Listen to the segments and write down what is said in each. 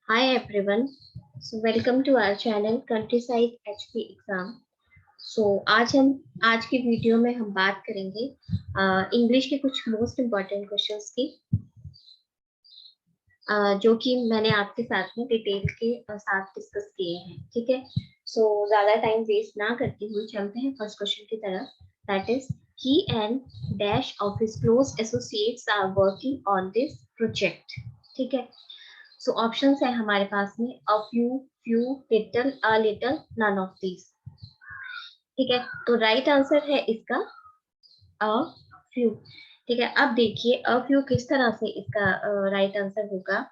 Hi everyone. So welcome to our channel Countryside HP Exam. So आज की video में हम बात करेंगे इंग्लिश के कुछ मोस्ट इम्पोर्टेंट क्वेश्चंस की, जो कि मैंने आपके साथ में डिटेल के साथ डिस्कस किए हैं। ठीक है, सो ज्यादा टाइम वेस्ट ना करते हुए चलते हैं फर्स्ट क्वेश्चन की तरफ। That is he and dash of his close associates are working on this project. ठीक है, सो ऑप्शंस है हमारे पास में a few, little, a little, none of these. ठीक है, तो राइट आंसर है इसका अ फ्यू। ठीक है, अब देखिए अ फ्यू किस तरह से इसका राइट आंसर होगा।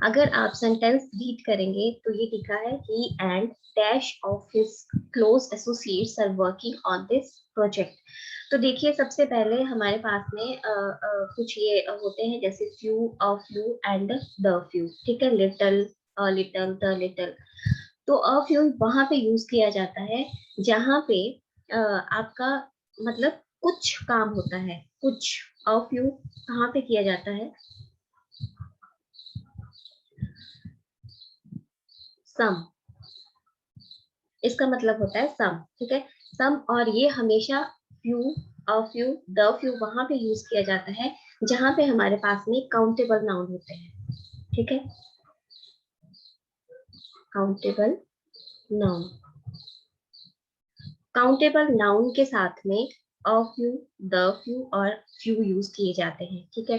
अगर आप सेंटेंस रीड करेंगे तो ये लिखा है he and dash of his close associates are working on this project. तो देखिए सबसे पहले हमारे पास में कुछ ये होते हैं जैसे few, a few and the few. ठीक है, little, a little, the little. तो अ फ्यू वहां पे यूज किया जाता है जहां पे आपका मतलब कुछ काम होता है, कुछ। अ फ्यू कहाँ पे किया जाता है? सम, इसका मतलब होता है सम। ठीक है, सम, और ये हमेशा few, a few, the few वहां पे यूज किया जाता है जहां पे हमारे पास में काउंटेबल नाउन होते हैं। ठीक है, काउंटेबल नाउन, काउंटेबल नाउन के साथ में अ फ्यू, द फ्यू और फ्यू यूज किए जाते हैं। ठीक है,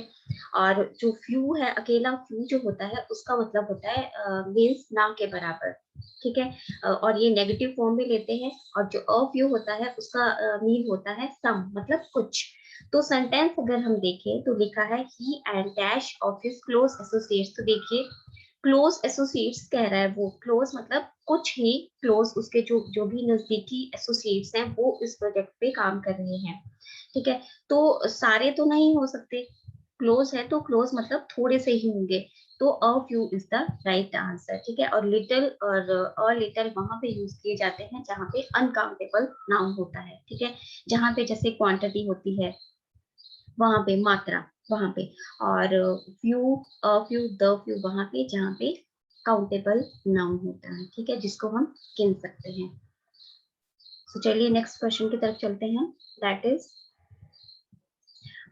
और जो फ्यू है, अकेला फ्यू जो होता है उसका मतलब होता है मीन्स ना के बराबर। ठीक है, और ये नेगेटिव फॉर्म में लेते हैं। और जो अ फ्यू होता है उसका मीन होता है सम, मतलब कुछ। तो सेंटेंस अगर हम देखें तो लिखा है he and dash of his close associates. तो देखिए क्लोज एसोसिएट्स कह रहा है, वो क्लोज मतलब कुछ ही क्लोज, उसके जो जो भी नजदीकी एसोसिएट्स हैं वो इस प्रोजेक्ट पे काम कर रहे हैं। ठीक है, तो सारे तो नहीं हो सकते, क्लोज है तो क्लोज मतलब थोड़े से ही होंगे। तो a few is the right answer. ठीक है, और लिटिल और अ लिटिल वहां पे यूज किए जाते हैं जहां पे अनकाउंटेबल नाउन होता है। ठीक है, जहां पे जैसे क्वांटिटी होती है वहां पे, मात्रा वहां पे। और few, a few, the few वहां पे जहाँ पे काउंटेबल नाउन होता है। ठीक है, जिसको हम गिन सकते हैं। तो चलिए नेक्स्ट क्वेश्चन की तरफ चलते हैं। That is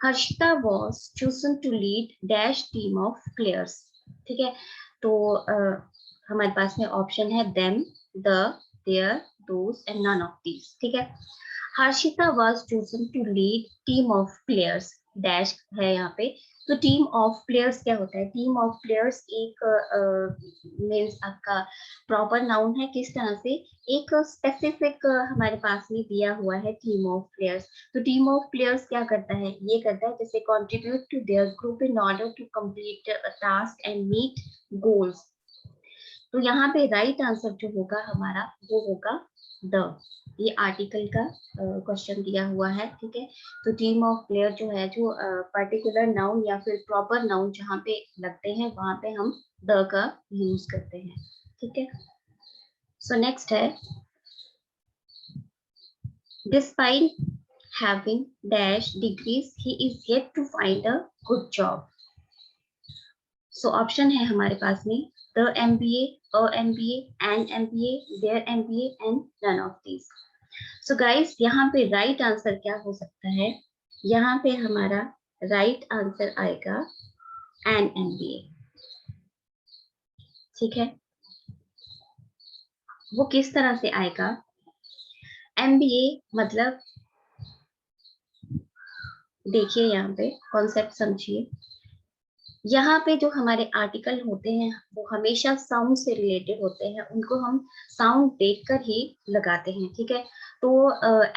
Harshita was chosen to lead dash team of players। ठीक है, तो हमारे पास में ऑप्शन है them, the, their, those and none of these। ठीक है, Harshita was chosen to lead team of players dash है यहाँ पे। तो टीम ऑफ प्लेयर्स क्या होता है? टीम ऑफ प्लेयर्स एक मीन्स आपका प्रॉपर नाउन है। किस तरह से? एक स्पेसिफिक हमारे पास में दिया हुआ है टीम ऑफ प्लेयर्स। तो टीम ऑफ प्लेयर्स क्या करता है? ये करता है जैसे contribute to their group in order to complete task and meet goals. तो यहाँ पे राइट आंसर जो होगा हमारा वो होगा द। ये आर्टिकल का क्वेश्चन दिया हुआ है। ठीक है, तो टीम ऑफ प्लेयर जो है, जो पर्टिकुलर नाउन या फिर प्रॉपर नाउन जहाँ पे लगते हैं वहां पे हम द का यूज करते हैं। ठीक है, सो नेक्स्ट है despite having dash degrees he is yet to find a good job। So option है हमारे पास में the MBA, a MBA, an MBA, their MBA and none of these. So guys यहाँ पे राइट आंसर क्या हो सकता है? यहाँ पे हमारा राइट आंसर आएगा एन एमबीए। ठीक है, वो किस तरह से आएगा? एमबीए मतलब देखिए यहाँ पे कॉन्सेप्ट समझिए। यहाँ पे जो हमारे आर्टिकल होते हैं वो हमेशा साउंड से रिलेटेड होते हैं, उनको हम साउंड देखकर ही लगाते हैं। ठीक है, तो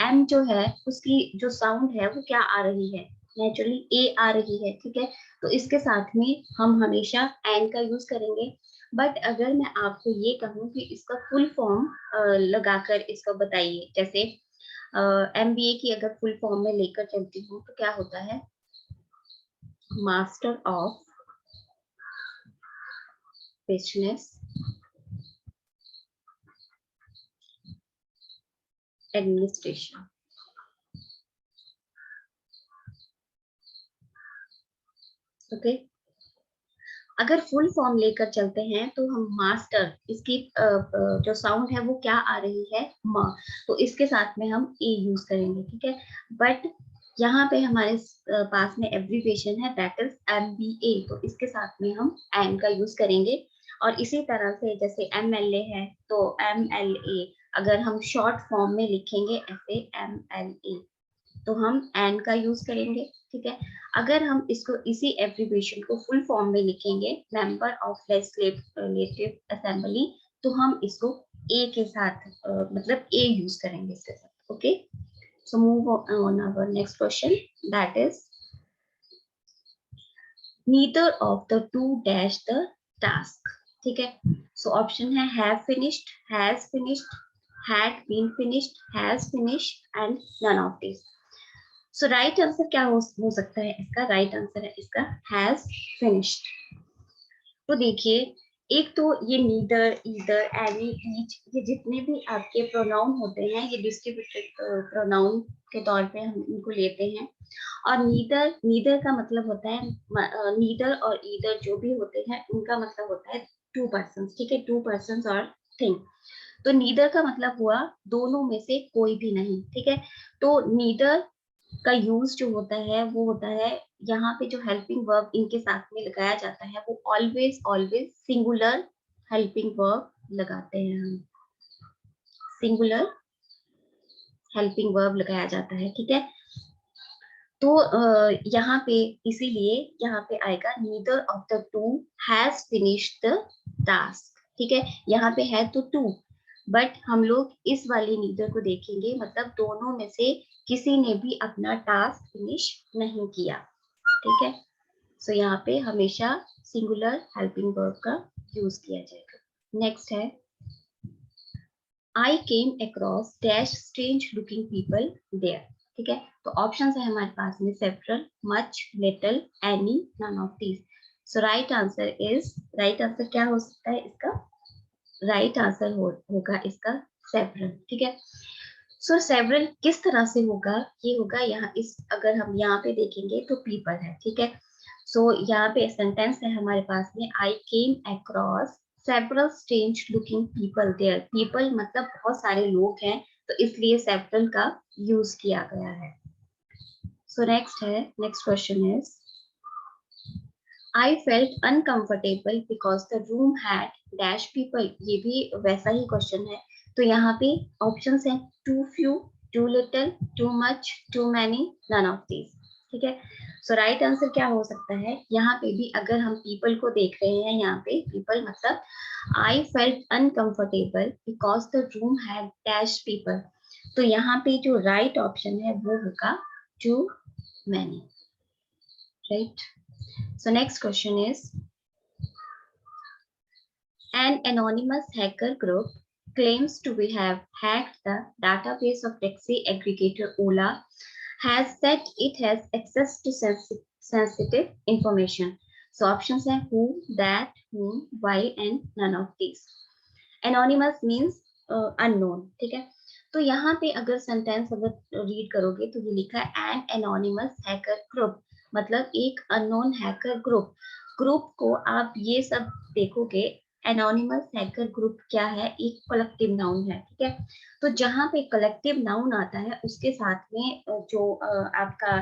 एम जो है उसकी जो साउंड है वो क्या आ रही है? नेचुरली ए आ रही है। ठीक है, तो इसके साथ में हम हमेशा एन का यूज करेंगे। बट अगर मैं आपको ये कहूँ कि इसका फुल फॉर्म लगाकर इसका बताइए, जैसे एमबीए की अगर फुल फॉर्म में लेकर चलती हूँ तो क्या होता है? Master of business administration. Okay, अगर फुल फॉर्म लेकर चलते हैं तो हम मास्टर, इसकी जो साउंड है वो क्या आ रही है, म, तो इसके साथ में हम ए यूज करेंगे, ठीक है। बट यहाँ पे हमारे पास में एब्रीविएशन है दैट इज MBA, तो इसके साथ में हम एन का यूज करेंगे। और इसी तरह से जैसे MLA है तो MLA, अगर हम शॉर्ट फॉर्म में लिखेंगे ऐसे MLA, तो हम एन का यूज करेंगे, ठीक है। अगर हम इसको इसी एब्रीविएशन को फुल फॉर्म में लिखेंगे, मेंबर ऑफ लेजिस्लेटिव असेंबली, तो हम इसको ए के साथ मतलब ए यूज करेंगे इसके साथ, okay. So move on our next question, that is neither of the two dash the task, ठीक है। सो ऑप्शन है have finished, has finished, had been finished, has finished and none of these। So right answer क्या हो सकता है इसका? Right answer है इसका हैज फिनिश्ड। तो देखिए, एक तो ये नीदर, ईदर, एनी, ईच, ये जितने भी आपके प्रोनाउन होते हैं ये डिस्ट्रीब्यूटेड प्रोनाउन के तौर पे हम इनको लेते हैं। और नीदर, नीदर का मतलब होता है, नीदर और ईदर जो भी होते हैं उनका मतलब होता है टू पर्सन, ठीक है, टू पर्सन और थिंग। तो नीदर का मतलब हुआ दोनों में से कोई भी नहीं, ठीक है। तो नीदर का यूज जो होता है वो होता है, यहाँ पे जो हेल्पिंग वर्ब इनके साथ में लगाया जाता है वो always always singular helping verb लगाते हैं हम, सिंगुलर हेल्पिंग वर्ब लगाया जाता है, ठीक है। तो यहाँ पे इसीलिए यहाँ पे आएगा neither of the two has finished the task, ठीक है। यहाँ पे है तो टू, बट हम लोग इस वाले नीदर को देखेंगे, मतलब दोनों में से किसी ने भी अपना टास्क फिनिश नहीं किया, ठीक है। सो यहाँ पे हमेशा सिंगुलर हेल्पिंग वर्ब का यूज किया जाएगा। नेक्स्ट है I came across dash strange looking people there, ठीक है। तो ऑप्शन है हमारे पास में several, much, little, any, none of these. So right answer is, right answer क्या हो सकता है इसका? राइट आंसर होगा इसका सेवरल, ठीक है। सो सेवरल किस तरह से होगा? ये होगा यहाँ इस, अगर हम यहाँ पे देखेंगे तो पीपल है, ठीक है। सो यहाँ पे सेंटेंस है हमारे पास में I came across several strange looking people there. People मतलब बहुत सारे लोग हैं, तो इसलिए सेवरल का यूज किया गया है। सो नेक्स्ट है, next question is I felt uncomfortable because the room had dash people. ये भी वैसा ही क्वेश्चन है। तो यहाँ पे ऑप्शन है too few, too little, too much, too many, none of these, ठीक है। सो राइट आंसर क्या हो सकता है? यहाँ पे भी अगर हम पीपल को देख रहे हैं, यहाँ पे पीपल मतलब I felt uncomfortable because the room had dash people, तो यहाँ पे जो राइट ऑप्शन है वो होगा too many, right. So next question is, an anonymous hacker group claims to have hacked the database of taxi aggregator Ola, has said it has access to sensitive information. So options are who, that, whom, why and none of these. Anonymous means unknown, ठीक है। तो यहाँ पे अगर sentence अगर read करोगे तो ये लिखा है एन एनोनिमस हैकर ग्रुप, मतलब एक अननोन हैकर ग्रुप। ग्रुप को आप ये सब देखोगे, एनोनिमस हैकर ग्रुप क्या है? एक कलेक्टिव नाउन है, ठीक है। तो जहाँ पे कलेक्टिव नाउन आता है उसके साथ में जो आपका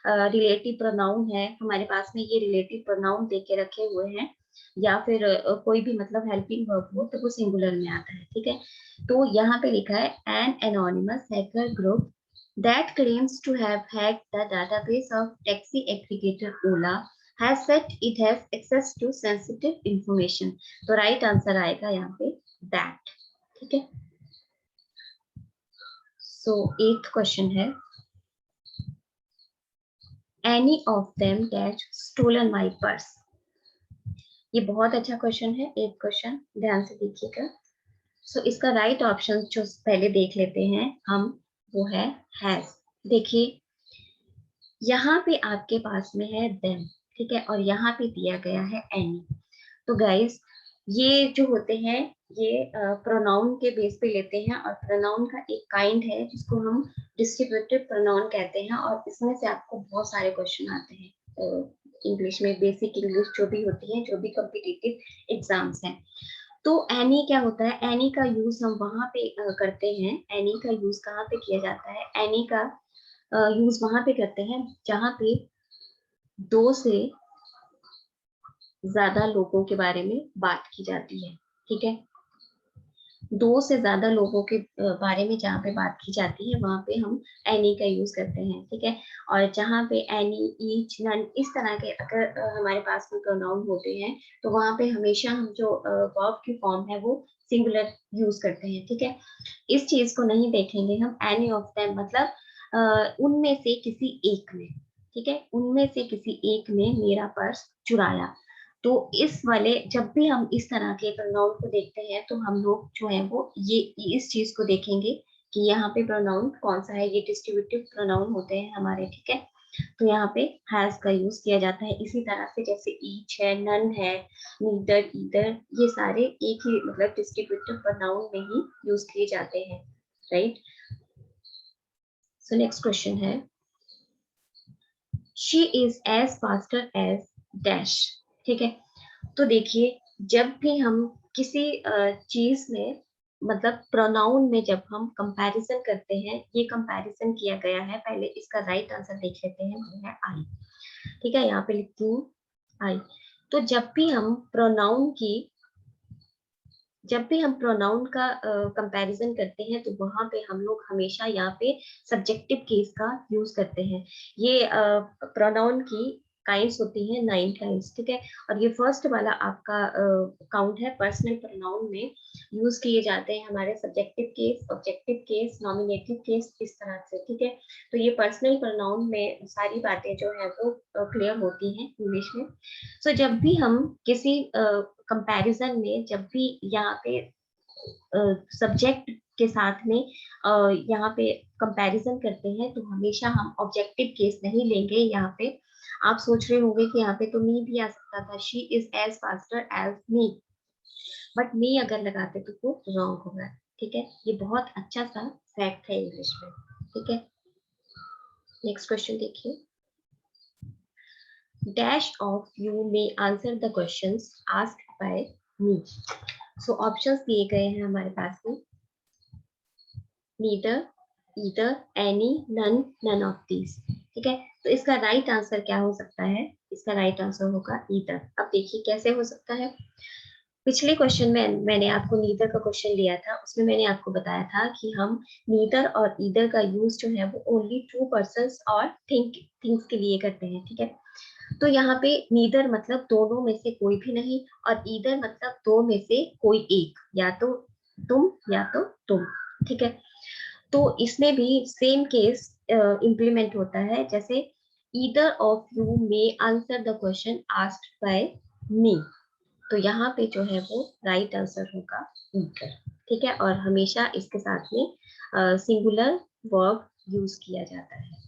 रिलेटिव प्रोनाउन है, हमारे पास में ये रिलेटिव प्रोनाउन दे के रखे हुए हैं, या फिर कोई भी मतलब हेल्पिंग वर्ब हो तो वो सिंगुलर में आता है, ठीक है। तो यहाँ पे लिखा है an anonymous hacker group that claims to have hacked the database of taxi aggregator Ola has said it has access to sensitive information। तो राइट आंसर आएगा यहाँ पे that, ठीक है। सो एथ क्वेश्चन है any of them that stolen my purse। ये बहुत अच्छा क्वेश्चन है, एक क्वेश्चन ध्यान से देखिएगा। सो इसका राइट ऑप्शन जो पहले देख लेते हैं हम, वो है हैज। देखिए यहाँ पे आपके पास में है देम, ठीक है, और यहाँ पे दिया गया है एनी। तो गाइस ये जो होते हैं ये प्रोनाउन के बेस पे लेते हैं, और प्रोनाउन का एक काइंड है जिसको हम डिस्ट्रीब्यूटिव प्रोनाउन कहते हैं, और इसमें से आपको बहुत सारे क्वेश्चन आते हैं इंग्लिश में बेसिक इंग्लिश जो भी होती है, जो भी कॉम्पिटिटिव एग्जाम्स हैं। तो एनी क्या होता है, एनी का यूज हम वहां पे करते हैं। एनी का यूज कहाँ पे किया जाता है, एनी का यूज वहां पे करते हैं जहां पे दो से ज्यादा लोगों के बारे में बात की जाती है। ठीक है, दो से ज्यादा लोगों के बारे में जहाँ पे बात की जाती है वहां पे हम एनी का यूज करते हैं। ठीक है, और जहाँ पे एनी, ईच, नन इस तरह के अगर हमारे पास में प्रोनाउन होते हैं तो वहां पे हमेशा हम जो वर्ब की फॉर्म है वो सिंगुलर यूज करते हैं। ठीक है, इस चीज को नहीं देखेंगे हम, एनी ऑफ देम मतलब उनमें से किसी एक ने। ठीक है, उनमें से किसी एक ने मेरा पर्स चुराया। तो इस वाले जब भी हम इस तरह के प्रोनाउन को देखते हैं तो हम लोग जो है वो ये इस चीज को देखेंगे कि यहाँ पे प्रोनाउन कौन सा है। ये डिस्ट्रीब्यूटिव प्रोनाउन होते हैं हमारे। ठीक है, तो यहाँ पे हैज का यूज किया जाता है। इसी तरह से जैसे ईच है, नन है, नीदर, ईदर, ये सारे एक ही मतलब डिस्ट्रीब्यूटिव प्रोनाउन में ही यूज किए जाते हैं। राइट, सो नेक्स्ट क्वेश्चन है, she is as faster as dash. ठीक है, तो देखिए जब भी हम किसी चीज में मतलब प्रोनाउन में जब हम कंपैरिजन करते हैं, ये कंपैरिजन किया गया है। पहले इसका राइट आंसर देख लेते हैं, वो है आई। ठीक है, यहाँ पे लिखती हूँ आई। तो जब भी हम प्रोनाउन का कंपैरिजन करते हैं तो वहां पे हम लोग हमेशा यहाँ पे सब्जेक्टिव केस का यूज करते हैं। ये प्रोनाउन की काइंड्स होती हैं 9 काइंड्स। ठीक है, और ये फर्स्ट वाला आपका काउंट है पर्सनल प्रोनाउन में यूज किए जाते हैं हमारे subjective case, objective case, nominative case, इस तरह से। ठीक है, तो ये पर्सनल प्रोनाउन में सारी बातें जो है वो क्लियर होती हैं इंग्लिश में। सो जब भी हम किसी कंपैरिजन में, जब भी यहाँ पे सब्जेक्ट के साथ में यहाँ पे कंपैरिजन करते हैं तो हमेशा हम ऑब्जेक्टिव केस नहीं लेंगे। यहाँ पे आप सोच रहे होंगे कि यहाँ पे तो मी भी आ सकता था, she is as faster as me, but me अगर लगाते तो वो रॉन्ग होगा। ठीक है, ये बहुत अच्छा सा फैक्ट है इंग्लिश में। ठीक है, नेक्स्ट क्वेश्चन देखिए, dash of you may answer the questions asked by me. So options दिए गए हैं हमारे पास में, neither, either, any, none, none of these. ठीक है, तो इसका राइट आंसर क्या हो सकता है, इसका राइट आंसर होगा ईदर। अब देखिए कैसे हो सकता है। पिछले क्वेश्चन में मैंने आपको नीदर का क्वेश्चन लिया था, उसमें मैंने आपको बताया था कि हम नीदर और ईदर का यूज जो है वो ओनली टू पर्संस और थिंग्स के लिए करते हैं। ठीक है, तो यहाँ पे नीदर मतलब दोनों में से कोई भी नहीं, और ईदर मतलब दो में से कोई एक, या तो तुम या तो तुम। ठीक है, तो इसमें भी सेम केस इम्प्लीमेंट होता है, जैसे either of you may answer the question asked by me. तो यहाँ पे जो है वो राइट आंसर होगा ईदर। ठीक है, और हमेशा इसके साथ में सिंगुलर वर्ब यूज किया जाता है।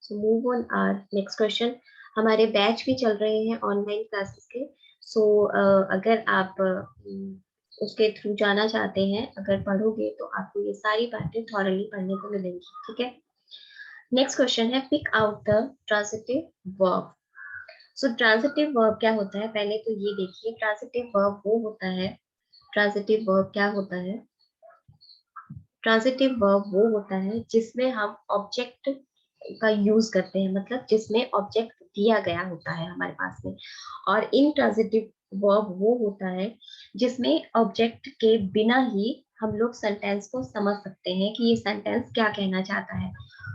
So move on our next question. हमारे बैच भी चल रहे हैं ऑनलाइन क्लासेस के। सो अगर आप उसके थ्रू जाना चाहते हैं, अगर पढ़ोगे तो आपको ये सारी बातें थॉरली पढ़ने को मिलेंगी। ठीक है, नेक्स्ट क्वेश्चन है, pick out the transitive verb. So transitive verb क्या होता है, पहले तो ये देखिए ट्रांजिटिव वर्ब वो होता है, ट्रांजिटिव वर्ब क्या होता है, ट्रांजिटिव वर्ब वो होता है जिसमें हम ऑब्जेक्ट का यूज करते हैं, मतलब जिसमें ऑब्जेक्ट दिया गया होता है हमारे पास में। और इंट्रांजिटिव वर्ब वो होता है जिसमें ऑब्जेक्ट के बिना ही हम लोग सेंटेंस को समझ सकते हैं कि ये सेंटेंस क्या कहना चाहता है।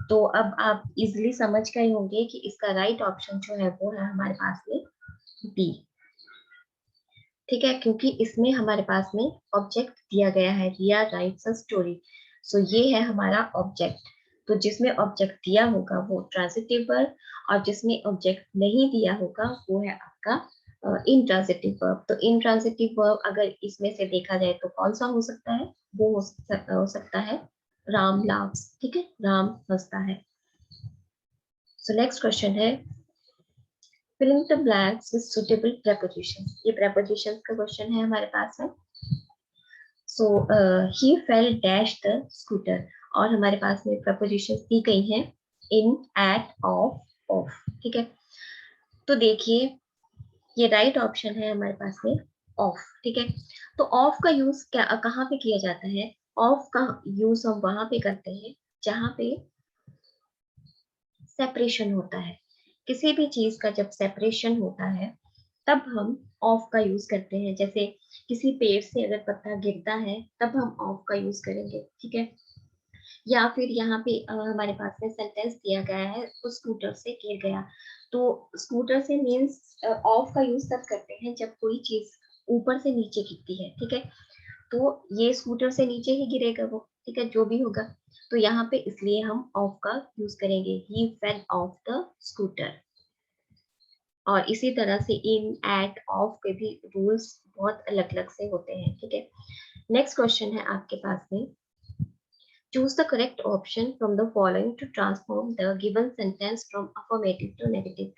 तो अब आप इजिली समझ गए होंगे कि इसका राइट ऑप्शन जो है वो है हमारे पास में बी। ठीक है, क्योंकि इसमें हमारे पास में ऑब्जेक्ट दिया गया है, रिया राइट्स अ स्टोरी। सो ये है हमारा ऑब्जेक्ट। तो जिसमें ऑब्जेक्ट दिया होगा वो ट्रांजिटिव वर्ब, और जिसमें ऑब्जेक्ट नहीं दिया होगा वो है आपका इंट्रांजिटिव वर्ब। तो इंट्रांजिटिव वर्ब अगर इसमें से देखा जाए तो कौन सा हो सकता है, वो हो सकता है राम लाव्स। ठीक है, राम हंसता है। सो नेक्स्ट क्वेश्चन है, filling the blanks with suitable prepositions। ये prepositions का क्वेश्चन है हमारे पास में। So he fell dash the scooter, और हमारे पास में prepositions दी गई हैं इन, एट, ऑफ, ठीक है। तो देखिए ये राइट ऑप्शन है हमारे पास में ऑफ, ठीक है। तो ऑफ का यूज क्या कहाँ पे किया जाता है? ऑफ का यूज हम वहां पे करते हैं जहां पे सेपरेशन होता है। किसी भी चीज का जब सेपरेशन होता है तब हम ऑफ का यूज करते हैं। जैसे किसी पेड़ से अगर पत्ता गिरता है तब हम ऑफ का यूज करेंगे, ठीक है। या फिर यहाँ पे हमारे पास में सेंटेंस दिया गया है उस स्कूटर से गिर गया। तो स्कूटर से मीन्स ऑफ का यूज तब करते हैं जब कोई चीज ऊपर से नीचे गिरती है, ठीक है। तो ये स्कूटर से नीचे ही गिरेगा वो, ठीक है, जो भी होगा। तो यहाँ पे इसलिए हम ऑफ का यूज करेंगे, ही फेल ऑफ द स्कूटर। और इसी तरह से इन, एट, ऑफ के भी रूल्स बहुत अलग अलग से होते हैं, ठीक है। नेक्स्ट क्वेश्चन है आपके पास में, choose the correct option from the following to transform the given sentence from affirmative to negative।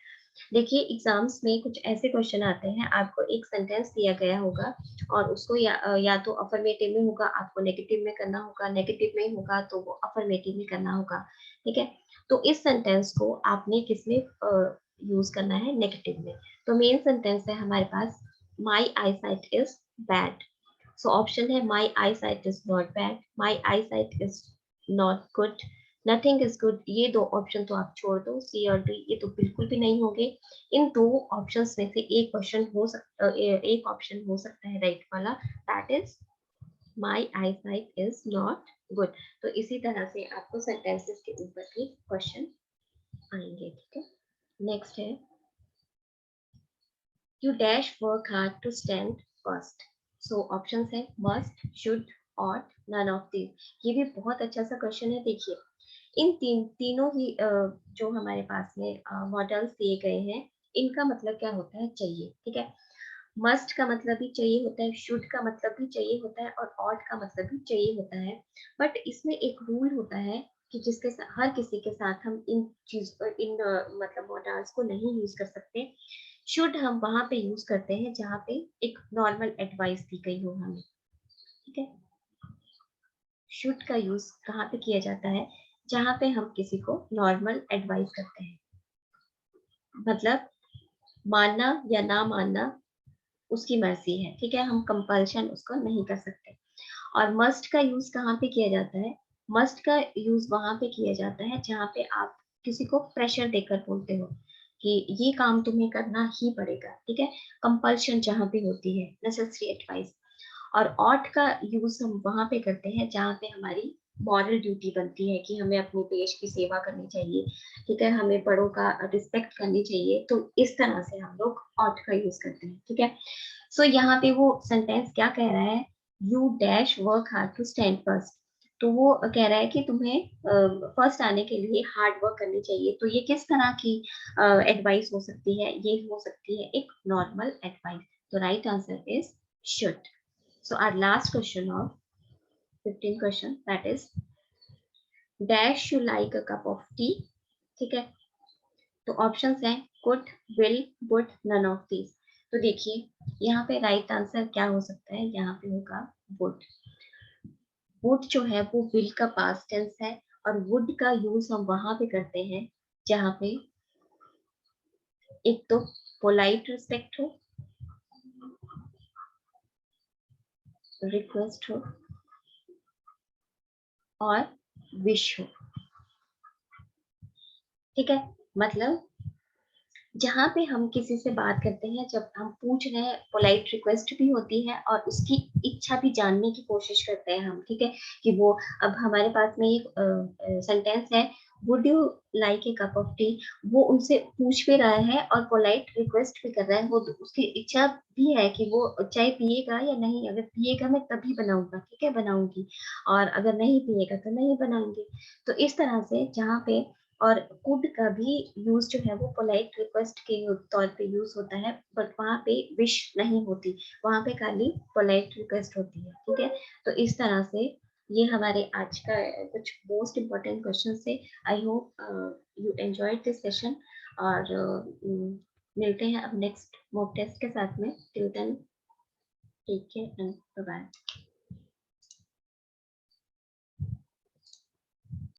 देखिए एग्जाम्स में कुछ ऐसे क्वेश्चन आते हैं, आपको एक सेंटेंस दिया गया होगा और उसको या तो अफर्मेटिव में होगा, आपको नेगेटिव में करना होगा, नेगेटिव में होगा तो वो अफर्मेटिव में करना होगा, ठीक है। तो इस सेंटेंस को आपने किसमें यूज करना है? नेगेटिव में। तो मेन सेंटेंस है हमारे पास, my eyesight is bad. So option है my eyesight is not bad, my eyesight is not good, nothing is good. ये दो ऑप्शन तो आप छोड़ दो, सी और डी ये तो बिल्कुल भी नहीं होंगे। इन दो ऑप्शंस में से एक क्वेश्चन हो सकता, एक ऑप्शन हो सकता है राइट वाला, that is my eyesight is not good. तो इसी तरह से आपको सेंटेंसेस के ऊपर भी क्वेश्चन आएंगे, ठीक है। नेक्स्ट है, you dash work hard to stand first. So option है must, should, ought, none of these. ये भी बहुत अच्छा सा क्वेश्चन है। देखिए इन तीनों ही जो हमारे पास में मॉडल्स दिए गए हैं, इनका मतलब क्या होता है? चाहिए, ठीक है। मस्ट का मतलब भी चाहिए होता है, शुड का मतलब भी चाहिए होता है और ऑट का मतलब भी चाहिए होता है। बट इसमें एक रूल होता है कि जिसके साथ हर किसी के साथ हम मतलब मॉडल्स को नहीं यूज कर सकते। शुड हम वहां पे यूज करते हैं जहाँ पे एक नॉर्मल एडवाइस दी गई हो हमें, ठीक है। शुड का यूज कहाँ पे किया जाता है? जहाँ पे हम किसी को नॉर्मल एडवाइस करते हैं, मतलब मानना या ना मानना उसकी मर्जी है, ठीक है, हम कंपल्शन उसको नहीं कर सकते। और मस्ट का यूज कहाँ पे किया जाता है? मस्ट का यूज वहां पे किया जाता है जहाँ पे आप किसी को प्रेशर देकर बोलते हो कि ये काम तुम्हें करना ही पड़ेगा, ठीक है। कंपल्शन जहाँ पे होती है, नेसेसरी एडवाइस। और ऑट का यूज हम वहां पे करते हैं जहाँ पे हमारी मॉरल ड्यूटी बनती है कि हमें अपने देश की सेवा करनी चाहिए, ठीक है, हमें बड़ों का रिस्पेक्ट करनी चाहिए। तो इस तरह से हम लोग ऑट का यूज करते हैं, ठीक है। सो यहाँ पे वो सेंटेंस क्या कह रहा है? You dash work hard to stand first. तो वो कह रहा है कि तुम्हें फर्स्ट आने के लिए हार्ड वर्क करनी चाहिए। तो ये किस तरह की एडवाइस हो सकती है? ये हो सकती है एक नॉर्मल एडवाइस। तो right answer is should. So our last question of 15 question, that is dash you like a cup of tea, ठीक है। तो ऑप्शंस हैं could, will, would, none of these। तो देखिए यहाँ पे राइट आंसर क्या हो सकता है? यहाँ पे होगा would। would जो है वो will का पास्ट टेंस है और would का यूज हम वहां पे करते हैं जहाँ पे एक तो पोलाइट रिस्पेक्ट हो, रिक्वेस्ट हो और विश हो, ठीक है। मतलब जहाँ पे हम किसी से बात करते हैं, जब हम पूछ रहे हैं, पोलाइट रिक्वेस्ट भी होती है और उसकी इच्छा भी जानने की कोशिश करते हैं हम, ठीक है, कि वो अब हमारे पास में एक सेंटेंस है, would you like a cup of T. वो उनसे पूछ भी रहा है और पोलाइट रिक्वेस्ट भी कर रहा है, वो उसकी इच्छा भी है कि वो चाय पिएगा या नहीं, अगर पिएगा मैं तभी बनाऊंगा, ठीक है, बनाऊंगी, और अगर नहीं पिएगा तो नहीं बनाऊंगी। तो इस तरह से जहाँ पे, और कुड का भी यूज जो है वो पोलाइट रिक्वेस्ट के तौर पे यूज होता है, बट वहां पे विश नहीं होती, वहां पे खाली पोलाइट रिक्वेस्ट होती है, ठीक है। तो इस तरह से ये हमारे आज का कुछ मोस्ट इम्पोर्टेंट क्वेश्चन थे। I hope you enjoyed this session. और मिलते हैं अब नेक्स्ट मॉक टेस्ट के साथ में। Till then take care and bye bye.